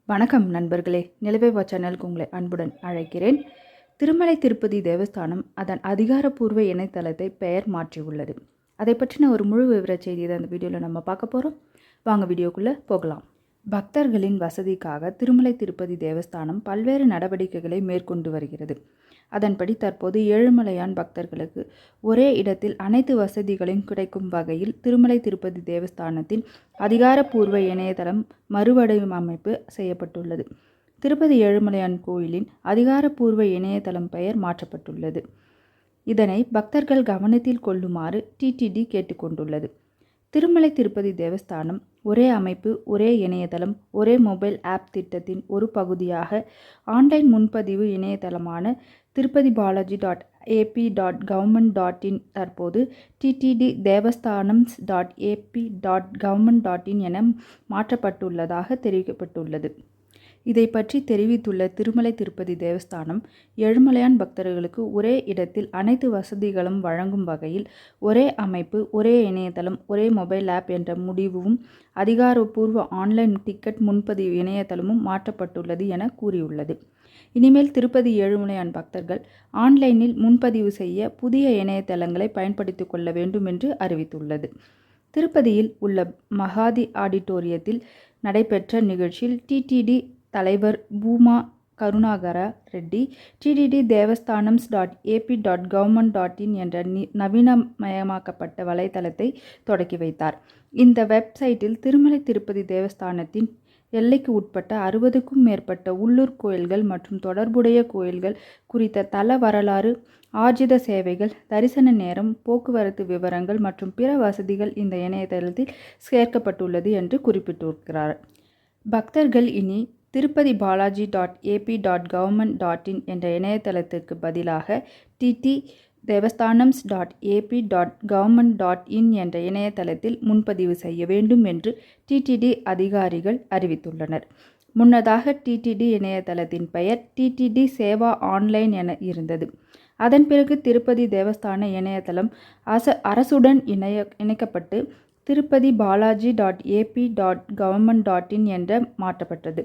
வணக்கம் நண்பர்களே, நிலவேவா சேனலுக்கு உங்களை அன்புடன் அழைக்கிறேன். திருமலை திருப்பதி தேவஸ்தானம் அதன் அதிகாரப்பூர்வ இணையதளத்தை பெயர் மாற்றியுள்ளது. அதை பற்றின ஒரு முழு விவர செய்தியை தான் அந்த வீடியோவில் நம்ம பார்க்க போகிறோம். வாங்க வீடியோக்குள்ளே போகலாம். பக்தர்களின் வசதிக்காக திருமலை திருப்பதி தேவஸ்தானம் பல்வேறு நடவடிக்கைகளை மேற்கொண்டு வருகிறது. அதன்படி தற்போது ஏழுமலையான் பக்தர்களுக்கு ஒரே இடத்தில் அனைத்து வசதிகளையும் கிடைக்கும் வகையில் திருமலை திருப்பதி தேவஸ்தானத்தின் அதிகாரப்பூர்வ இணையதளம் மறுவடிவமைப்பு செய்யப்பட்டுள்ளது. திருப்பதி ஏழுமலையான் கோயிலின் அதிகாரப்பூர்வ இணையதளம் பெயர் மாற்றப்பட்டுள்ளது. இதனை பக்தர்கள் கவனத்தில் கொள்ளுமாறு டிடிடி கேட்டுக்கொண்டுள்ளது. திருமலை திருப்பதி தேவஸ்தானம் ஒரே அமைப்பு, ஒரே இணையதளம், ஒரே மொபைல் ஆப் திட்டத்தின் ஒரு பகுதியாக ஆன்லைன் முன்பதிவு இணையதளமான tirupatibalaji.ap.government.in தற்போது டிடிடி தேவஸ்தானம்ஸ்.ap.government.in என மாற்றப்பட்டுள்ளதாக தெரிவிக்கப்பட்டுள்ளது. இதை பற்றி தெரிவித்துள்ள திருமலை திருப்பதி தேவஸ்தானம், ஏழுமலையான் பக்தர்களுக்கு ஒரே இடத்தில் அனைத்து வசதிகளும் வழங்கும் வகையில் ஒரே அமைப்பு, ஒரே இணையதளம், ஒரே மொபைல் ஆப் என்ற முடிவும் அதிகாரப்பூர்வ ஆன்லைன் டிக்கெட் முன்பதிவு இணையதளமும் மாற்றப்பட்டுள்ளது என கூறியுள்ளது. இனிமேல் திருப்பதி ஏழுமலையான் பக்தர்கள் ஆன்லைனில் முன்பதிவு செய்ய புதிய இணையதளங்களை பயன்படுத்திக் கொள்ள வேண்டும் என்று அறிவித்துள்ளது. திருப்பதியில் உள்ள மகாதி ஆடிட்டோரியத்தில் நடைபெற்ற நிகழ்ச்சியில் டிடிடி தலைவர் பூமா கருணாகர ரெட்டி டிடிடி தேவஸ்தானம்ஸ்.ap.government.in என்ற நவீனமயமாக்கப்பட்ட வலைதளத்தை தொடக்கி வைத்தார். இந்த வெப்சைட்டில் திருமலை திருப்பதி தேவஸ்தானத்தின் எல்லைக்கு உட்பட்ட 60க்கும் மேற்பட்ட உள்ளூர் கோயில்கள் மற்றும் தொடர்புடைய கோயில்கள் குறித்த தல வரலாறு, ஆர்ஜித சேவைகள், தரிசன நேரம், போக்குவரத்து விவரங்கள் மற்றும் பிற வசதிகள் இந்த இணையதளத்தில் சேர்க்கப்பட்டுள்ளது என்று குறிப்பிட்டிருக்கிறார். பக்தர்கள் இனி திருப்பதி பாலாஜி.ap.government.in என்ற இணையதளத்திற்கு பதிலாக டிடி தேவஸ்தானம்ஸ்.ap.government.in என்ற இணையதளத்தில் முன்பதிவு செய்ய வேண்டும் என்று டிடிடி அதிகாரிகள் அறிவித்துள்ளனர். முன்னதாக டிடிடி இணையதளத்தின் பெயர் டிடிடி சேவா ஆன்லைன் என இருந்தது. அதன் பிறகு திருப்பதி தேவஸ்தான இணையதளம் அரசுடன் இணைக்கப்பட்டு திருப்பதி பாலாஜி.ap.government.in என்ற மாற்றப்பட்டது.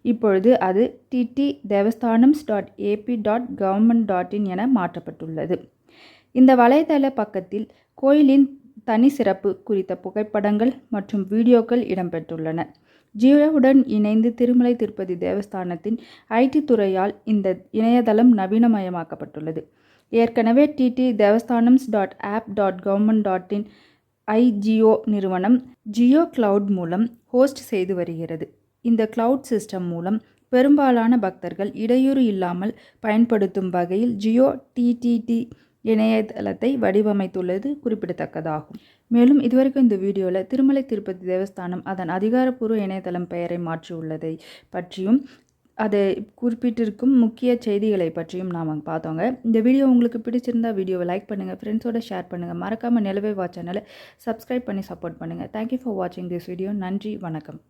இப்பொழுது அது டிடி தேவஸ்தானம்ஸ்.ap.government.in என மாற்றப்பட்டுள்ளது. இந்த வலைதள பக்கத்தில் கோயிலின் தனி சிறப்பு குறித்த புகைப்படங்கள் மற்றும் வீடியோக்கள் இடம்பெற்றுள்ளன. ஜியோவுடன் இணைந்து திருமலை திருப்பதி தேவஸ்தானத்தின் ஐடி துறையால் இந்த இணையதளம் நவீனமயமாக்கப்பட்டுள்ளது. ஏற்கனவே டிடி தேவஸ்தானம்ஸ்.ap.government.in ஐஜியோ நிறுவனம் ஜியோ கிளவுட் மூலம் ஹோஸ்ட் செய்து வருகிறது. இந்த கிளவுட் சிஸ்டம் மூலம் பெரும்பாலான பக்தர்கள் இடையூறு இல்லாமல் பயன்படுத்தும் வகையில் ஜியோ டிடிடி இணையதளத்தை வடிவமைத்துள்ளது குறிப்பிடத்தக்கதாகும். மேலும் இதுவரைக்கும் இந்த வீடியோவில் திருமலை திருப்பதி தேவஸ்தானம் அதன் அதிகாரப்பூர்வ இணையதளம் பெயரை மாற்றியுள்ளதை பற்றியும் அதை குறிப்பிட்டிருக்கும் முக்கிய செய்திகளை பற்றியும் நாம் பார்த்தோங்க. இந்த வீடியோ உங்களுக்கு பிடிச்சிருந்தால் வீடியோவை லைக் பண்ணுங்கள், ஃப்ரெண்ட்ஸோட ஷேர் பண்ணுங்கள், மறக்காமல் நிலவேவா சேனலை சப்ஸ்கிரைப் பண்ணி சப்போர்ட் பண்ணுங்கள். தேங்க்யூ ஃபார் வாட்சிங் திஸ் வீடியோ. நன்றி, வணக்கம்.